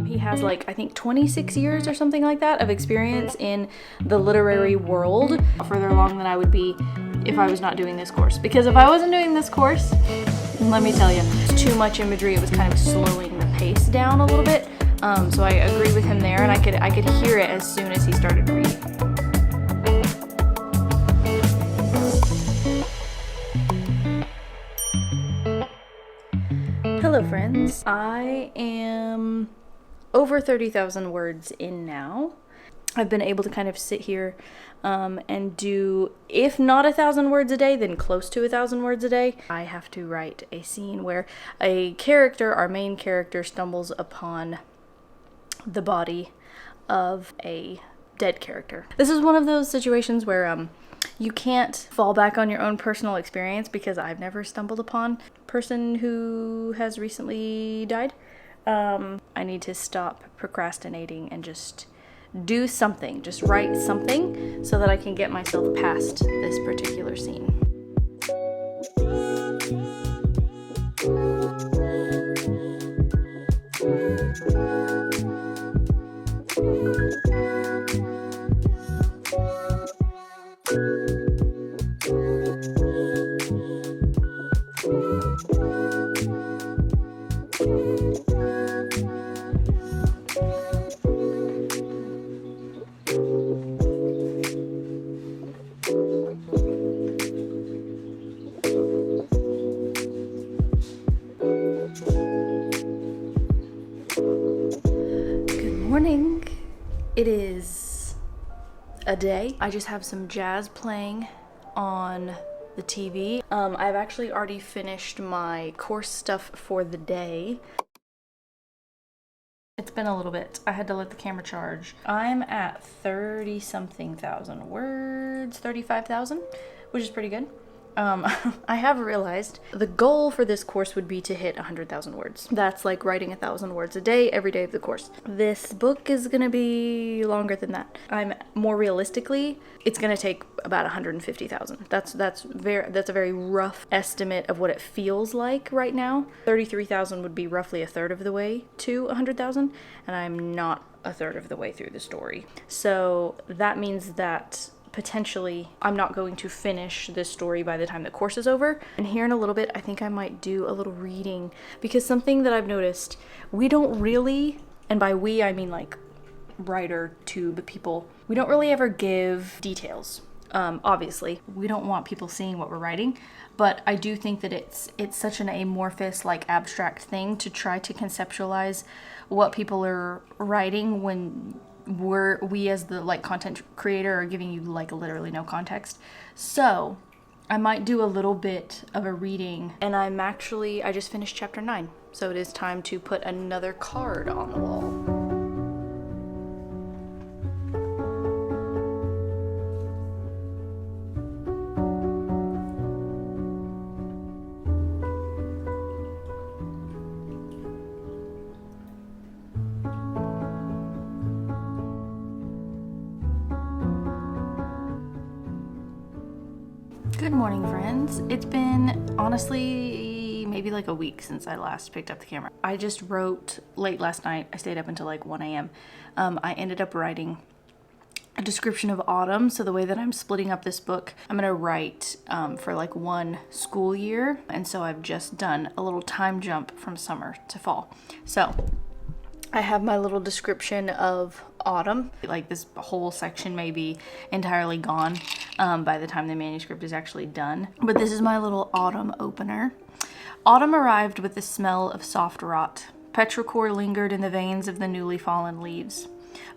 He has like, I think 26 years or something like that of experience in the literary world. Further along than I would be if I was not doing this course. Because if I wasn't doing this course, let me tell you, it's too much imagery. It was kind of slowing the pace down a little bit. So I agree with him there, and I could hear it as soon as he started reading. Hello friends, I am over 30,000 words in now. I've been able to kind of sit here and do, if not 1,000 words a day, then close to 1,000 words a day. I have to write a scene where a character, our main character, stumbles upon the body of a dead character. This is one of those situations where you can't fall back on your own personal experience, because I've never stumbled upon a person who has recently died. I need to stop procrastinating and just do something, just write something so that I can get myself past this particular scene. Morning. It is a day. I just have some jazz playing on the TV. I've actually already finished my course stuff for the day. It's been a little bit. I had to let the camera charge. I'm at 30-something thousand words, 35,000, which is pretty good. I have realized the goal for this course would be to hit 100,000 words. That's like writing 1,000 words a day, every day of the course. This book is gonna be longer than that. More realistically, it's gonna take about 150,000. That's a very rough estimate of what it feels like right now. 33,000 would be roughly a third of the way to 100,000, and I'm not a third of the way through the story. So that means that potentially I'm not going to finish this story by the time the course is over. And here in a little bit, I think I might do a little reading, because something that I've noticed, we don't really, and by we I mean like writer tube people, we don't really ever give details. Obviously we don't want people seeing what we're writing, but I do think that it's such an amorphous, like abstract thing to try to conceptualize what people are writing when we as the like content creator are giving you like literally no context. So I might do a little bit of a reading, and I just finished chapter 9, so it is time to put another card on the wall. Good morning, friends. It's been honestly maybe like a week since I last picked up the camera. I just wrote late last night. I stayed up until like 1 a.m. I ended up writing a description of autumn. So the way that I'm splitting up this book, I'm gonna write for like one school year. And so I've just done a little time jump from summer to fall. So I have my little description of autumn. Like this whole section may be entirely gone by the time the manuscript is actually done. But this is my little autumn opener. Autumn arrived with the smell of soft rot. Petrichor lingered in the veins of the newly fallen leaves,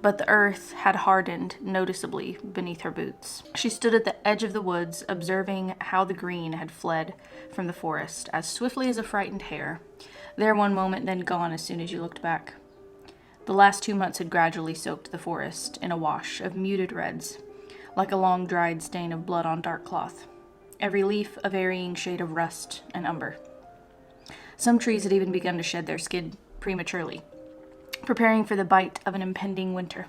but the earth had hardened noticeably beneath her boots. She stood at the edge of the woods, observing how the green had fled from the forest as swiftly as a frightened hare. There one moment, then gone as soon as you looked back. The last 2 months had gradually soaked the forest in a wash of muted reds, like a long dried stain of blood on dark cloth, every leaf a varying shade of rust and umber. Some trees had even begun to shed their skin prematurely, preparing for the bite of an impending winter.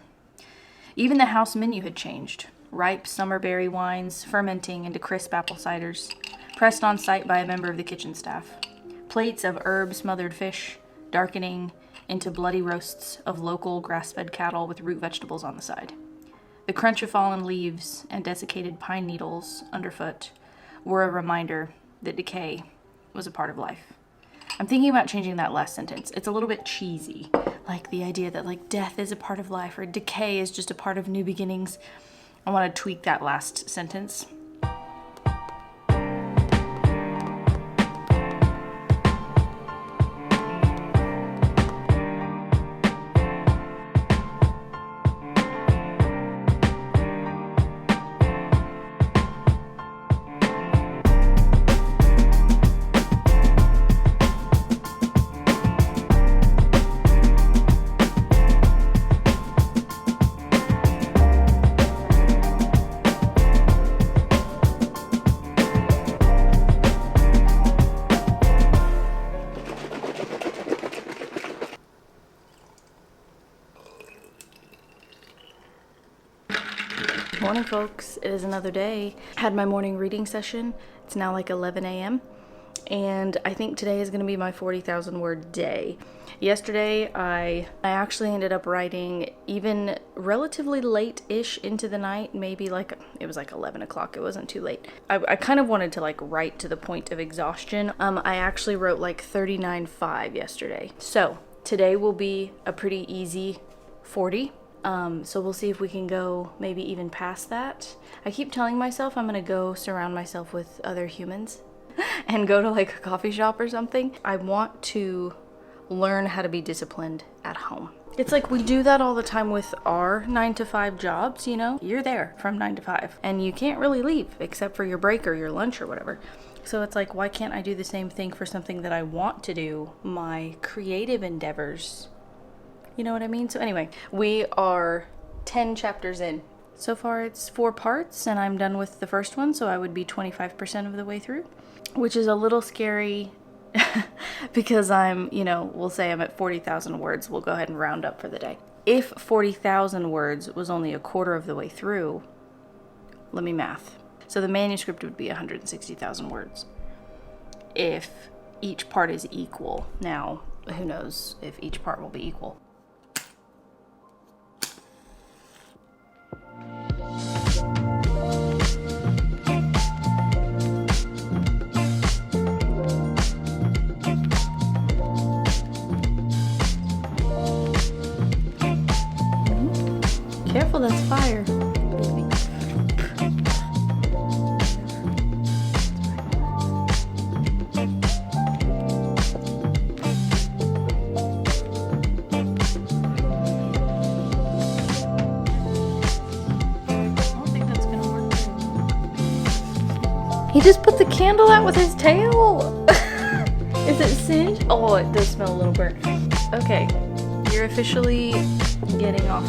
Even the house menu had changed, ripe summer berry wines fermenting into crisp apple ciders, pressed on site by a member of the kitchen staff, plates of herb-smothered fish darkening into bloody roasts of local grass-fed cattle with root vegetables on the side. The crunch of fallen leaves and desiccated pine needles underfoot were a reminder that decay was a part of life. I'm thinking about changing that last sentence. It's a little bit cheesy, like the idea that like death is a part of life or decay is just a part of new beginnings. I want to tweak that last sentence. Morning, folks. It is another day. Had my morning reading session. It's now like 11 a.m. and I think today is going to be my 40,000 word day. Yesterday, I actually ended up writing even relatively late-ish into the night, maybe like, it was like 11 o'clock. It wasn't too late. I kind of wanted to like write to the point of exhaustion. I actually wrote like 39.5 yesterday. So today will be a pretty easy 40. So we'll see if we can go maybe even past that. I keep telling myself I'm gonna go surround myself with other humans and go to like a coffee shop or something. I want to learn how to be disciplined at home. It's like we do that all the time with our 9-to-5 jobs, you know? You're there from 9 to 5 and you can't really leave except for your break or your lunch or whatever. So it's like, why can't I do the same thing for something that I want to do, my creative endeavors? You know what I mean? So anyway, we are 10 chapters in. So far it's 4 parts and I'm done with the first one, so I would be 25% of the way through, which is a little scary because I'm, you know, we'll say I'm at 40,000 words. We'll go ahead and round up for the day. If 40,000 words was only a quarter of the way through, let me math. So the manuscript would be 160,000 words if each part is equal. Now, who knows if each part will be equal. Careful, that's fire. He just put the candle out with his tail. Is it singed? Oh, it does smell a little burnt. Okay, you're officially getting off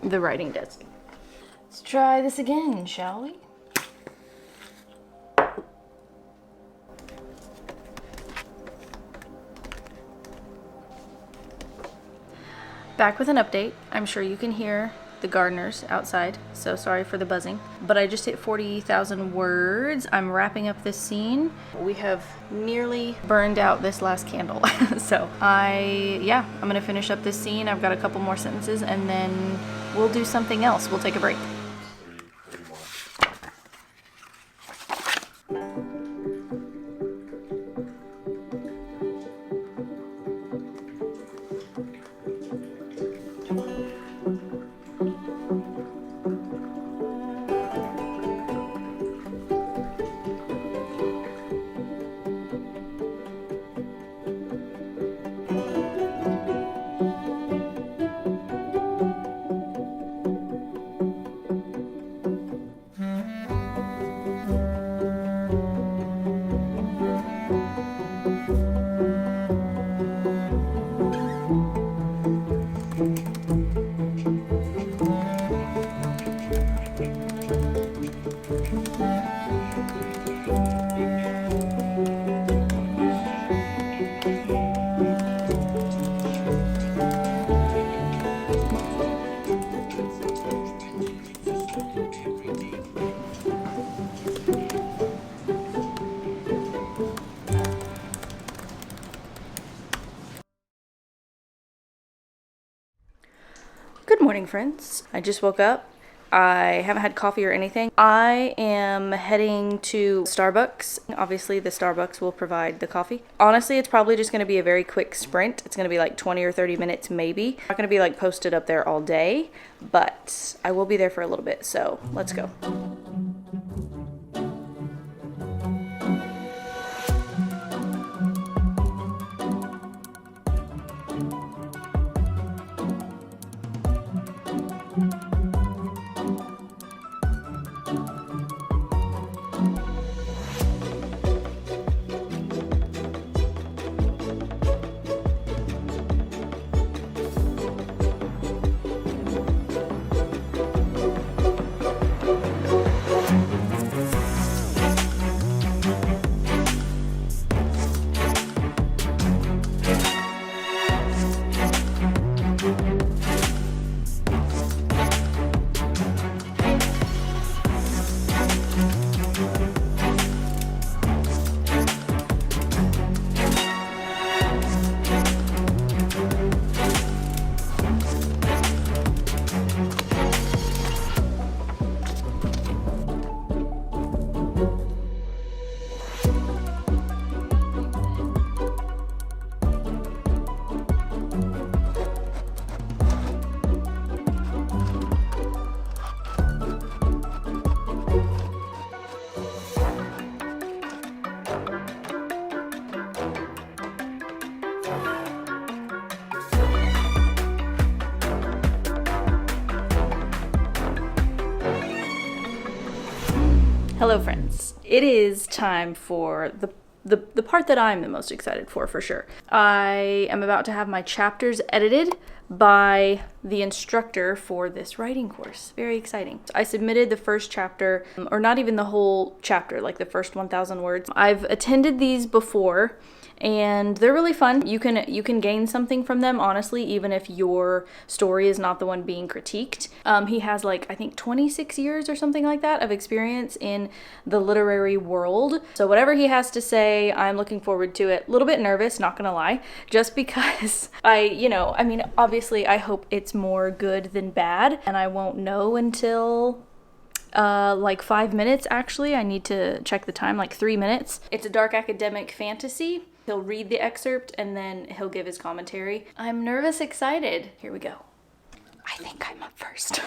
the writing desk. Let's try this again, shall we? Back with an update. I'm sure you can hear the gardeners outside, so sorry for the buzzing. But I just hit 40,000 words. I'm wrapping up this scene. We have nearly burned out this last candle. So I'm gonna finish up this scene. I've got a couple more sentences and then we'll do something else. We'll take a break. Good morning, friends. I just woke up. I haven't had coffee or anything. I am heading to Starbucks. Obviously, the Starbucks will provide the coffee. Honestly, it's probably just going to be a very quick sprint. It's going to be like 20 or 30 minutes maybe. I'm not going to be like posted up there all day, but I will be there for a little bit, so let's go. Hello, friends. It is time for the part that I'm the most excited for sure. I am about to have my chapters edited by the instructor for this writing course. Very exciting. I submitted the first chapter, or not even the whole chapter, like the first 1,000 words. I've attended these before, and they're really fun. You can gain something from them, honestly, even if your story is not the one being critiqued. He has like, I think 26 years or something like that of experience in the literary world. So whatever he has to say, I'm looking forward to it. A little bit nervous, not gonna lie, just because obviously I hope it's more good than bad, and I won't know until like 5 minutes. Actually, I need to check the time, like 3 minutes. It's a dark academic fantasy. He'll read the excerpt and then he'll give his commentary. I'm nervous, excited. Here we go. I think I'm up first.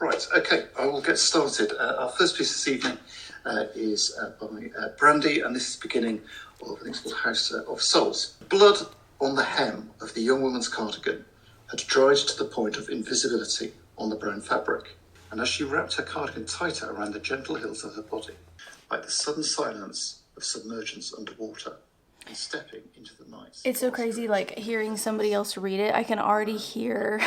Right, okay, I will get started. Our first piece this evening is by Brandy, and this is the beginning of, I think it's called House of Souls. Blood on the hem of the young woman's cardigan had dried to the point of invisibility on the brown fabric, and as she wrapped her cardigan tighter around the gentle hills of her body, like the sudden silence of submergence underwater, and stepping into the night. It's so crazy, like, hearing somebody else read it. I can already hear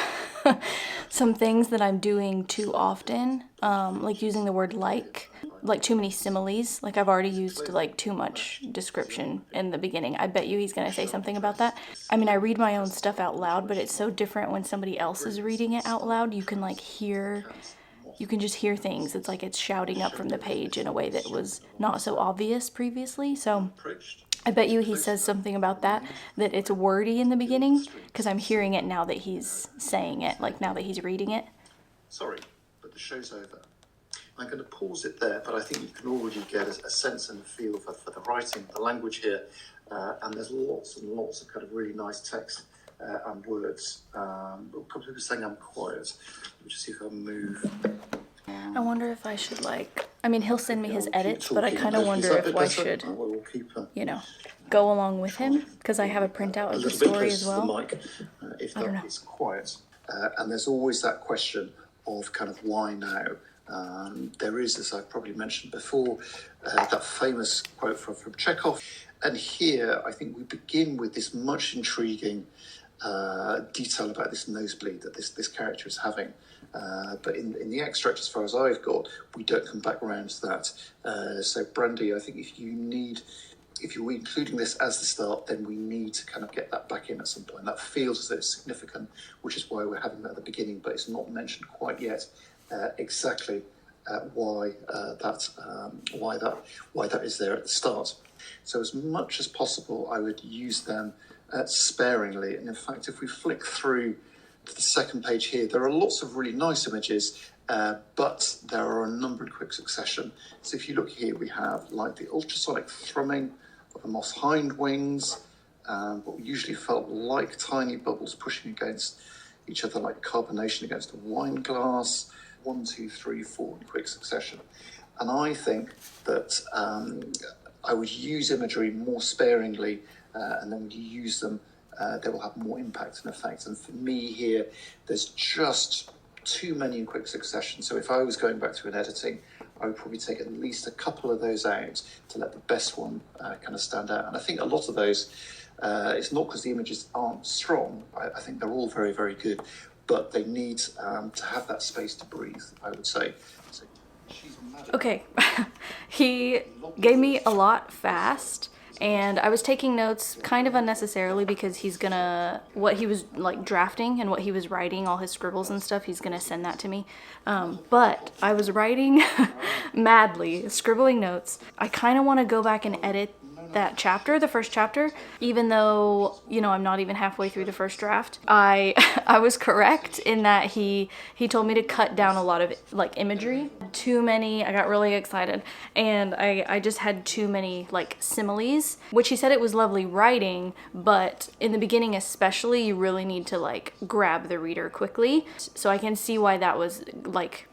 some things that I'm doing too often, like using the word like too many similes. Like, I've already used, like, too much description in the beginning. I bet you he's going to say something about that. I mean, I read my own stuff out loud, but it's so different when somebody else is reading it out loud. You can, like, you can just hear things. It's like it's shouting up from the page in a way that was not so obvious previously. So I bet you he says something about that it's wordy in the beginning, because I'm hearing it now that he's saying it, like now that he's reading it. Sorry, but the show's over. I'm going to pause it there, but I think you can already get a sense and a feel for the writing, the language here, and there's lots and lots of kind of really nice text and words. A couple of people saying I'm quiet. Let me just see if I move. I wonder if I should, he'll send me his edits, but I kind of wonder if I should, go along with him, because I have a printout of the story as well. The mic, if that is quiet. And there's always that question of kind of why now? There is, as I've probably mentioned before, that famous quote from Chekhov. And here, I think we begin with this much intriguing detail about this nosebleed that this character is having. But in the extract, as far as I've got, we don't come back around to that. So Brandy, I think if you're including this as the start, then we need to kind of get that back in at some point. That feels as though it's significant, which is why we're having that at the beginning, but it's not mentioned quite yet exactly why that is there at the start. So as much as possible, I would use them sparingly. And in fact, if we flick through the second page here, there are lots of really nice images, but there are a number in quick succession. So if you look here, we have like the ultrasonic thrumming of the moth's hind wings, what usually felt like tiny bubbles pushing against each other like carbonation against a wine glass. 1, 2, 3, 4 in quick succession. And I think that I would use imagery more sparingly, and then when you use them, they will have more impact and effect. And for me here, there's just too many in quick succession. So if I was going back to an editing, I would probably take at least a couple of those out to let the best one kind of stand out. And I think a lot of those, it's not because the images aren't strong. I think they're all very, very good, but they need to have that space to breathe, I would say. So, okay, he gave me a lot fast. And I was taking notes kind of unnecessarily because he's gonna, what he was like drafting and what he was writing, all his scribbles and stuff, he's gonna send that to me. But I was writing madly, scribbling notes. I kind of want to go back and edit that chapter, the first chapter, even though, you know, I'm not even halfway through the first draft. I was correct in that he told me to cut down a lot of like imagery. Too many, I got really excited, and I just had too many like similes, which he said it was lovely writing, but in the beginning especially, you really need to like grab the reader quickly. So I can see why that was like,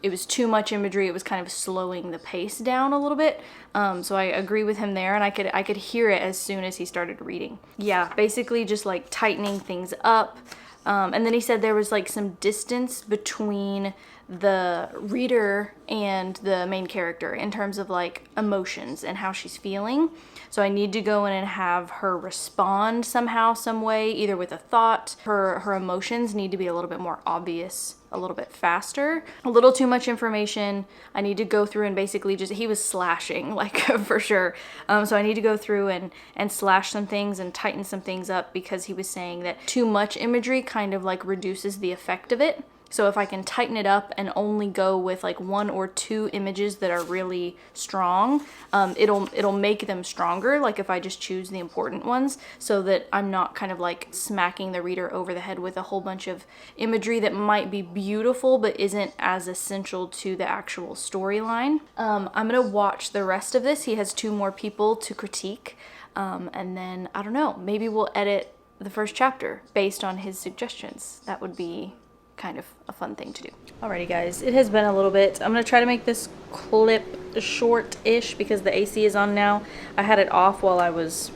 it was too much imagery. It was kind of slowing the pace down a little bit. So I agree with him there, and I could hear it as soon as he started reading. Yeah, basically just like tightening things up. And then he said there was like some distance between the reader and the main character in terms of like emotions and how she's feeling. So I need to go in and have her respond somehow, some way, either with a thought. Her emotions need to be a little bit more obvious, a little bit faster. A little too much information. I need to go through and basically just, he was slashing like for sure. So I need to go through and slash some things and tighten some things up, because he was saying that too much imagery kind of like reduces the effect of it. So if I can tighten it up and only go with like 1 or 2 images that are really strong, it'll make them stronger. Like if I just choose the important ones, so that I'm not kind of like smacking the reader over the head with a whole bunch of imagery that might be beautiful but isn't as essential to the actual storyline. I'm gonna watch the rest of this. He has 2 more people to critique, and then I don't know, maybe we'll edit the first chapter based on his suggestions. That would be kind of a fun thing to do. Alrighty guys, it has been a little bit. I'm gonna try to make this clip short-ish because the AC is on now. I had it off while I was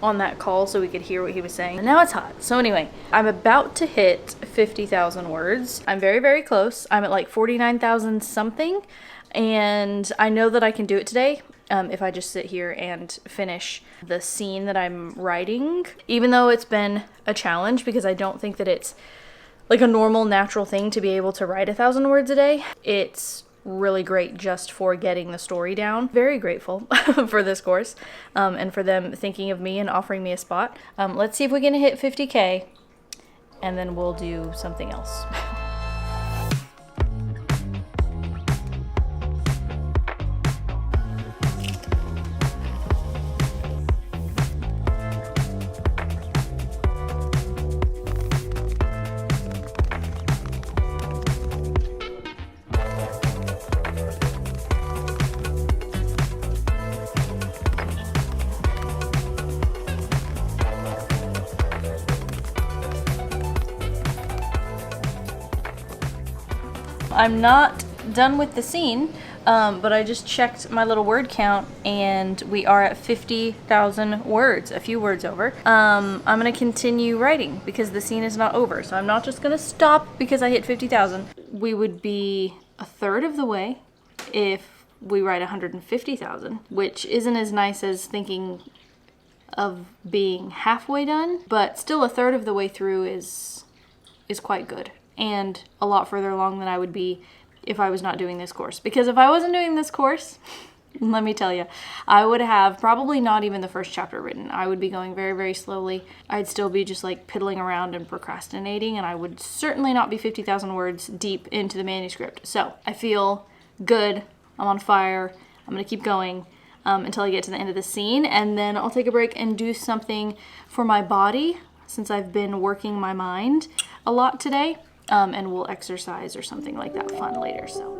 on that call so we could hear what he was saying. And now it's hot. So anyway, I'm about to hit 50,000 words. I'm very, very close. I'm at like 49,000 something, and I know that I can do it today. If I just sit here and finish the scene that I'm writing, even though it's been a challenge because I don't think that it's like a normal, natural thing to be able to write 1,000 words a day. It's really great just for getting the story down. Very grateful for this course, and for them thinking of me and offering me a spot. Let's see if we can hit 50K, and then we'll do something else. I'm not done with the scene, but I just checked my little word count and we are at 50,000 words, a few words over. I'm gonna continue writing because the scene is not over, so I'm not just gonna stop because I hit 50,000. We would be a third of the way if we write 150,000, which isn't as nice as thinking of being halfway done, but still a third of the way through is quite good. And a lot further along than I would be if I was not doing this course. Because if I wasn't doing this course, let me tell you, I would have probably not even the first chapter written. I would be going very, very slowly. I'd still be just like piddling around and procrastinating, and I would certainly not be 50,000 words deep into the manuscript. So I feel good. I'm on fire. I'm gonna keep going until I get to the end of the scene, and then I'll take a break and do something for my body, since I've been working my mind a lot today, and we'll exercise or something like that fun later. So.